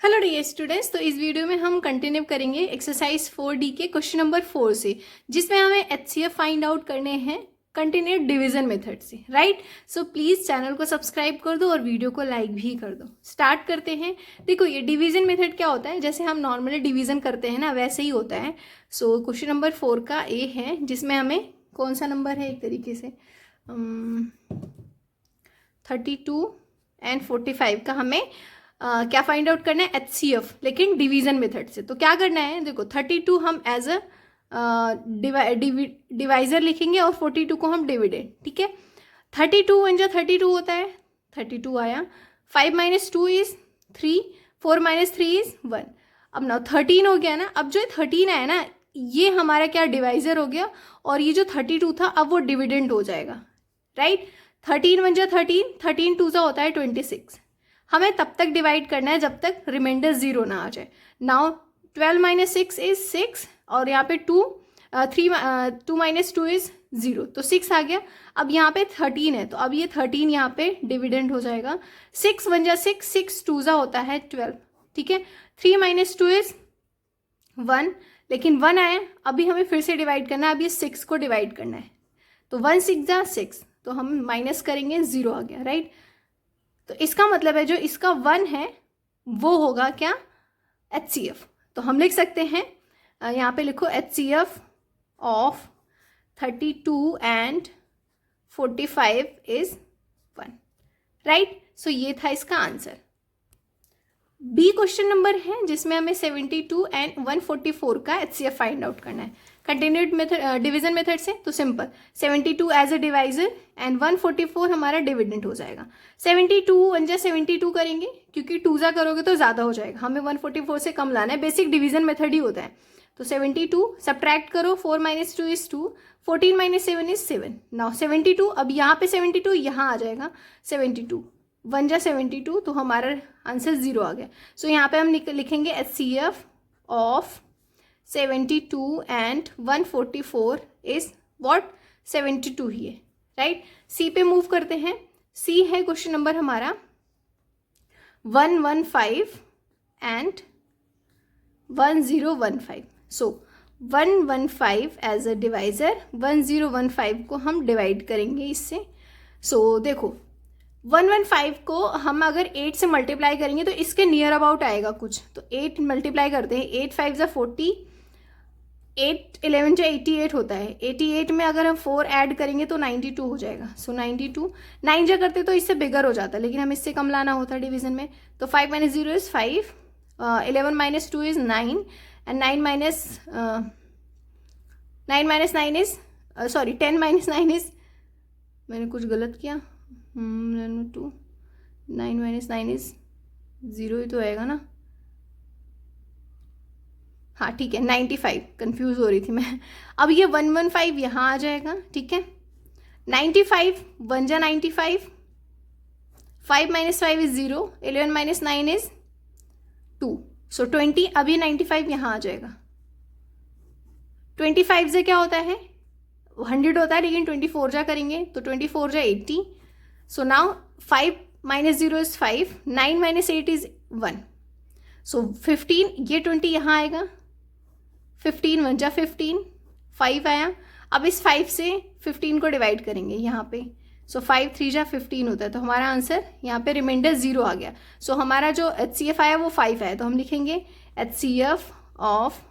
Hello dear students, तो इस video में हम कंटिन्यू करेंगे एक्सरसाइज 4D के क्वेश्चन नंबर 4 से, जिसमें हमें HCF फाइंड आउट करने हैं कंटिन्यूड डिवीजन मेथड से, राइट। सो प्लीज़ चैनल को सब्सक्राइब कर दो और वीडियो को लाइक भी कर दो। स्टार्ट करते हैं। देखो, ये डिवीजन मेथड क्या होता है, जैसे हम नॉर्मली डिवीजन करते हैं ना, वैसे ही होता है। सो क्वेश्चन नंबर 4 का ए है, जिसमें हमें कौन सा नंबर है, एक तरीके से 32 एंड 45 का हमें क्या फाइंड आउट करना है, HCF, लेकिन डिवीजन मेथड से। तो क्या करना है, देखो 32 हम एज अ डिवाइजर लिखेंगे और 42 को हम डिविडेंड, ठीक है। 32 वन जा 32 होता है, 32 आया। 5 - 2 इज 3, 4 - 3 इज 1। अब ना 13 हो गया ना। अब जो 13 आया ना, ये हमारा क्या डिवाइजर हो गया, और ये जो 32 था अब वो डिविडेंड हो जाएगा, राइट। 13 वन जा 13, 13 टू सा होता है 26। हमें तब तक डिवाइड करना है जब तक रिमाइंडर 0 ना आ जाए। नाउ 12 - 6 इज 6, और यहाँ पे 2 - 2 इज 0, तो 6 आ गया। अब यहाँ पे 13 है, तो अब ये 13 यहाँ पे डिविडेंड हो जाएगा। 6 वन जा 6, 6 टू सा होता है 12, ठीक है। 3 - 2 इज 1, लेकिन 1 आया। अभी हमें फिर से डिवाइड करना है, अब ये 6 को डिवाइड करना है। तो 1 - 6 जा 6, तो हम माइनस करेंगे, 0 आ गया, राइट। तो इसका मतलब है जो इसका 1 है वो होगा क्या, HCF। तो हम लिख सकते हैं, यहाँ पे लिखो HCF of 32 and 45 is 1, right. So ये था इसका आंसर। बी क्वेश्चन नंबर है, जिसमें हमें 72 एंड 144 का HCF फाइंड आउट करना है कंटिन्यूड मेथड, डिवीजन मेथड से। तो सिंपल, 72 एज अ डिवाइजर एंड 144 हमारा डिविडेंड हो जाएगा। 72 वन जा 72 करेंगे, क्योंकि 2 जा करोगे तो ज़्यादा हो जाएगा, हमें 144 से कम लाना है, बेसिक डिवीजन मेथड ही होता है। तो 72 सब्ट्रैक्ट करो, 4 - 2 इज 2, 14 - 7 इज 7। नाउ 72, अब यहाँ पे 72 यहाँ आ जाएगा, 72 वन जा 72, तो हमारा आंसर 0 आ गया। सो यहाँ पे हम लिखेंगे HCF of 72 and 144 is what, 72 ही है, राइट। सी पे मूव करते हैं। सी है क्वेश्चन नंबर हमारा 115 and 1015। So 115 as a divisor, 1015 को हम डिवाइड करेंगे इससे। सो देखो 115 को हम अगर 8 से मल्टीप्लाई करेंगे तो इसके नियर अबाउट आएगा कुछ। तो 8 मल्टीप्लाई करते हैं, 8 5 जा 40, 8 11 जा 88 होता है। 88 में अगर हम 4 ऐड करेंगे तो 92 हो जाएगा। सो 92, 9 जा करते तो इससे बिगर हो जाता, लेकिन हम इससे कम लाना होता डिवीजन में। तो 5 - 0 is 5, 11 - 2 is 9, and 9 - 9 is sorry 10 - 9 is, मैंने कुछ गलत किया, 2, 9 - 9 इज 0 ही तो आएगा ना। हाँ ठीक है, 95, कंफ्यूज हो रही थी मैं। अब ये 115 यहाँ आ जाएगा, ठीक है। 95 वन जा 95, 5 - 5 इज 0, 11 - 9 इज 2, सो 20। अब ये 95 यहाँ आ जाएगा। 25 से क्या होता है, 100 होता है, लेकिन 24 जा करेंगे तो 24 जा 80। सो नाउ 5 - 0 इज 5, 9 - 8 इज 1, सो 15, ये 20 यहाँ आएगा। 15 वन जा 15, 5 आया। अब इस 5 से 15 को डिवाइड करेंगे यहाँ पे। सो 5 3 जा 15 होता है, तो हमारा आंसर यहाँ पे रिमाइंडर 0 आ गया। सो हमारा जो HCF आया वो 5 आया, तो हम लिखेंगे HCF of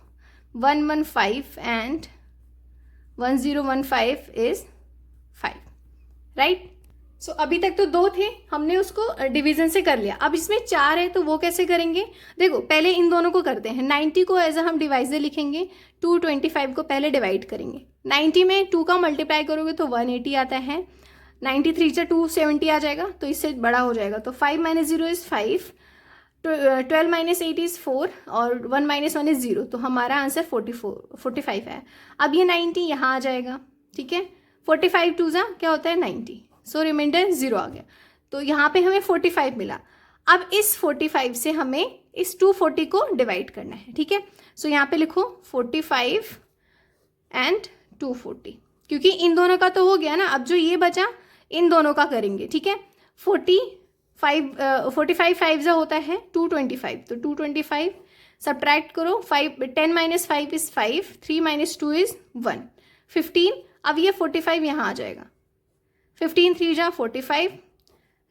115 and 1015 is 5, right. So अभी तक तो 2 थे, हमने उसको डिवीजन से कर लिया। अब इसमें 4 है, तो वो कैसे करेंगे, देखो पहले इन दोनों को करते हैं। 90 को एज अ हम डिवाइजर लिखेंगे, 225 को पहले डिवाइड करेंगे। 90 में 2 का मल्टीप्लाई करोगे तो 180 आता है। 93 से 270 आ जाएगा, तो इससे बड़ा हो जाएगा। तो 5 - 0 इज 5, 12 - 8 इज 4, और 1 - 1 इज 0, तो हमारा आंसर 45 है। अब ये 90 यहाँ आ जाएगा, ठीक है। 45 टू जा क्या होता है 90, सो रिमाइंडर 0 आ गया। तो यहाँ पे हमें 45 मिला। अब इस 45 से हमें इस 240 को डिवाइड करना है, ठीक है। सो यहाँ पे लिखो 45 एंड 240, क्योंकि इन दोनों का तो हो गया ना। अब जो ये बचा इन दोनों का करेंगे, ठीक है। 40 45 5 होता है 225, तो 225 सब्ट्रैक्ट करो, 10 - 5 इज़ 5, 3 - 2 इज़ 1, 15। अब ये 45 यहाँ आ जाएगा, 15 3 जा 45,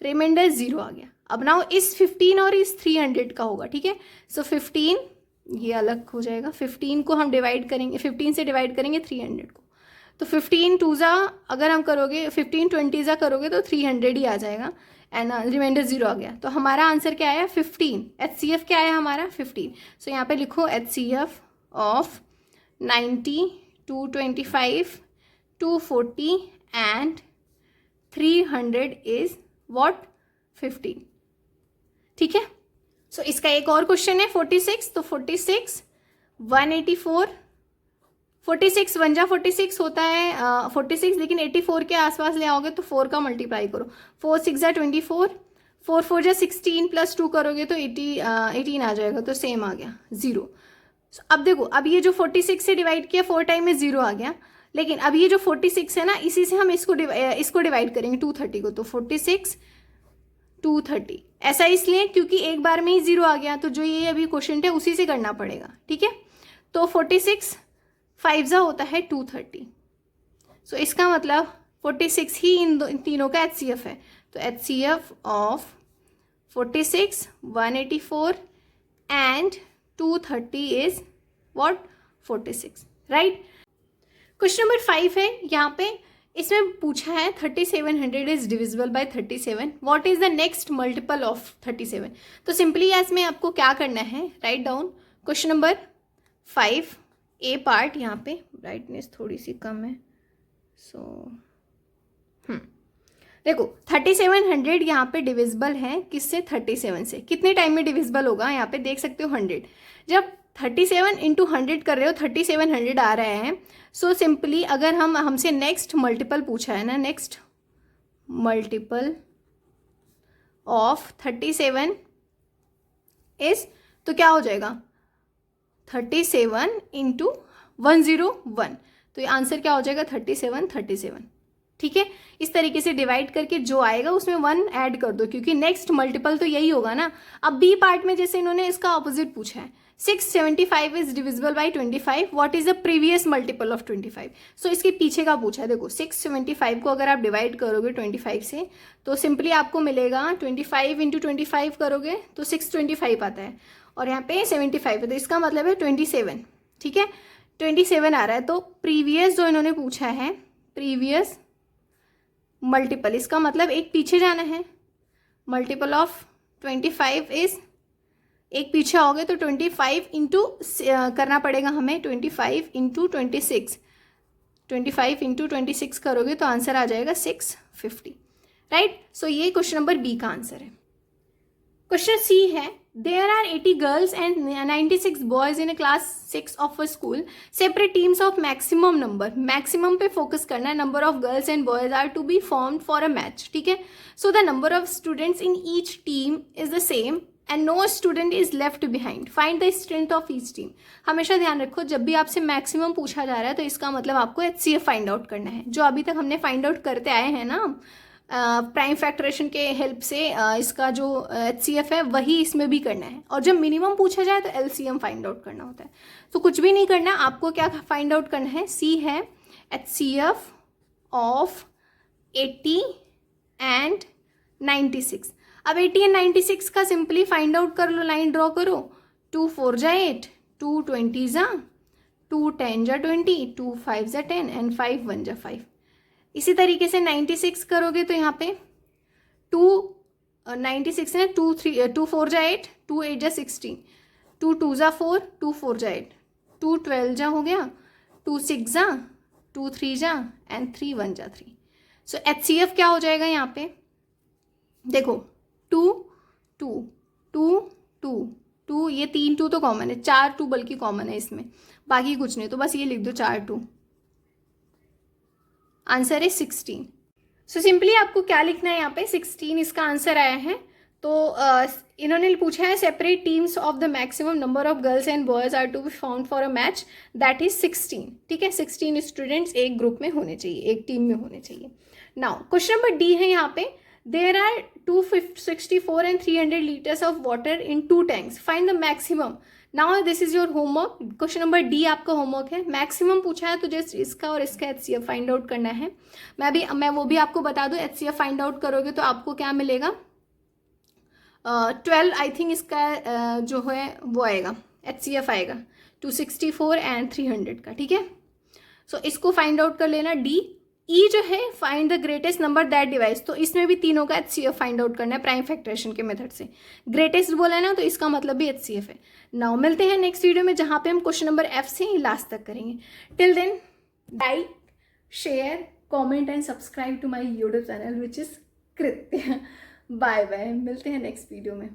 रिमाइंडर 0 आ गया। अब नाउ इस 15 और इस 300 का होगा, ठीक है। सो 15 ये अलग हो जाएगा, 15 को हम डिवाइड करेंगे, 15 से डिवाइड करेंगे 300 को, तो 15 2 जा अगर हम करोगे 15 20 जा करोगे तो 300 ही आ जाएगा, एंड रिमाइंडर 0 आ गया। तो हमारा आंसर क्या आया 15, HCF क्या आया हमारा 15। सो यहाँ पे लिखो HCF of 90, 225, 240 and 300 is what 15, ठीक है। सो इसका एक और क्वेश्चन है 46, तो 46 184, 46 1 जा 46 होता है 46, लेकिन 84 के आसपास ले आओगे तो 4 का मल्टीप्लाई करो, 4 6 जा 24, 4 4 जा 16 प्लस 2 करोगे तो 18 आ जाएगा, तो सेम आ गया 0। अब देखो, अब ये जो 46 से डिवाइड किया 4 टाइम में 0 आ गया, लेकिन अब ये जो 46 है ना, इसी से हम इसको डिवाइड करेंगे 230 को, तो 46 230, ऐसा इसलिए क्योंकि एक बार में ही 0 आ गया, तो जो ये अभी क्वेश्चन है उसी से करना पड़ेगा, ठीक है। तो 46 5 जा होता है 230, सो इसका मतलब 46 ही इन तीनों का HCF है, तो HCF of 46 184 and 230 is what 46, right. Question number 5 है यहाँ पे, इसमें पूछा है 3700 is divisible by 37, what is the next multiple of 37। तो सिंपली इसमें आपको क्या करना है, राइट डाउन क्वेश्चन नंबर 5 ए पार्ट, यहाँ पे ब्राइटनेस थोड़ी सी कम है, सो देखो 3700 यहाँ पे डिविजिबल है किससे 37 से, कितने टाइम में डिविजिबल होगा यहाँ पे देख सकते हो 100, जब 37 इंटू 100 कर रहे हो 3700 आ रहे हैं। सो सिंपली अगर हमसे नेक्स्ट मल्टीपल पूछा है ना, नेक्स्ट मल्टीपल ऑफ 37 इज, तो क्या हो जाएगा 37 इंटू 101, तो ये आंसर क्या हो जाएगा 37, ठीक है। इस तरीके से डिवाइड करके जो आएगा उसमें 1 ऐड कर दो, क्योंकि नेक्स्ट मल्टीपल तो यही होगा ना। अब बी पार्ट में जैसे इन्होंने इसका ऑपोजिट पूछा है, 675 is divisible by 25, what is the previous multiple of 25। सो इसके पीछे का पूछा है, देखो 675 को अगर आप डिवाइड करोगे 25 से तो सिंपली आपको मिलेगा 25 इंटू 25 करोगे तो 625 आता है, और यहाँ पे 75 है, तो इसका मतलब है 27, ठीक है 27 आ रहा है। तो प्रीवियस जो इन्होंने पूछा है प्रीवियस मल्टीपल, इसका मतलब एक पीछे जाना है, मल्टीपल ऑफ 25 इज, एक पीछे आओगे तो 25 इंटू करना पड़ेगा हमें, 25 इंटू 26, 25 इंटू 26 करोगे तो आंसर आ जाएगा 650, राइट। सो ये क्वेश्चन नंबर बी का आंसर है। क्वेश्चन सी है, there are 80 girls and 96 boys in class 6 of a school, separate teams of maximum number, maximum पे फोकस करना है, number of girls and boys are to be formed for a match, ठीक है। So the number of students in each team is the same and no student is left behind, find the strength of each team. हमेशा ध्यान रखो जब भी आपसे maximum पूछा जा रहा है तो इसका मतलब आपको HCF फाइंड आउट करना है, जो अभी तक हमने फाइंड आउट करते आए हैं ना प्राइम फैक्टरेशन के हेल्प से, इसका जो HCF है वही इसमें भी करना है। और जब मिनिमम पूछा जाए तो LCM फाइंड आउट करना होता है। तो कुछ भी नहीं करना, आपको क्या फाइंड आउट करना है, C है HCF ऑफ 80 एंड 96। अब 80 एंड 96 का सिंपली फाइंड आउट कर लो, लाइन ड्रॉ करो, 2 4 जा 8, 2 20 जा 2 10 जा 20, 2 5 जा 10 एंड 5 1 जा 5। इसी तरीके से 96 करोगे तो यहाँ पे 96 है 2 4 जा 8, 2 8 जा 16, 2 2 जा 4, 2 4 जा 8, 2 12 जा हो गया, 2 6 जा 2 3 जा एंड 3 1 जा 3। सो HCF क्या हो जाएगा यहाँ पे, देखो 2 2 2 2 2, ये 3 2 तो कॉमन है, 4 2 बल्कि कॉमन है इसमें, बाकी कुछ नहीं, तो बस ये लिख दो 4 2, आंसर है 16। सो सिंपली आपको क्या लिखना है यहाँ पे 16 इसका आंसर आया है। तो इन्होंने पूछा है separate teams of the maximum number of girls and boys are to be found for a match, that is 16, ठीक है 16 स्टूडेंट्स एक ग्रुप में होने चाहिए, एक टीम में होने चाहिए। नाउ क्वेश्चन नंबर डी है यहाँ पे, there are 264 and 300 liters of water in 2 tanks. Find the maximum. Now this is your homework. Question number D आपका होमवर्क है. मैक्सिमम पूछा है तो जस्ट इसका और इसका HCF फाइंड आउट करना है. मैं वो भी आपको बता दूं. HCF फाइंड आउट करोगे तो आपको क्या मिलेगा, 12 आई थिंक इसका जो है वो आएगा, HCF आएगा 264 and 300 का. ठीक है, सो इसको फाइंड आउट कर लेना. डी. ई जो है find the greatest number that device, तो इसमें भी तीनों का HCF फाइंड आउट करना है प्राइम फैक्टरेशन के मेथड से. ग्रेटेस्ट बोला है ना, तो इसका मतलब भी HCF है. नाउ मिलते हैं नेक्स्ट वीडियो में जहाँ पे हम क्वेश्चन नंबर F से लास्ट तक करेंगे. Till then like, share, comment and subscribe to my YouTube channel which is Kritya. Bye bye, मिलते हैं नेक्स्ट वीडियो में.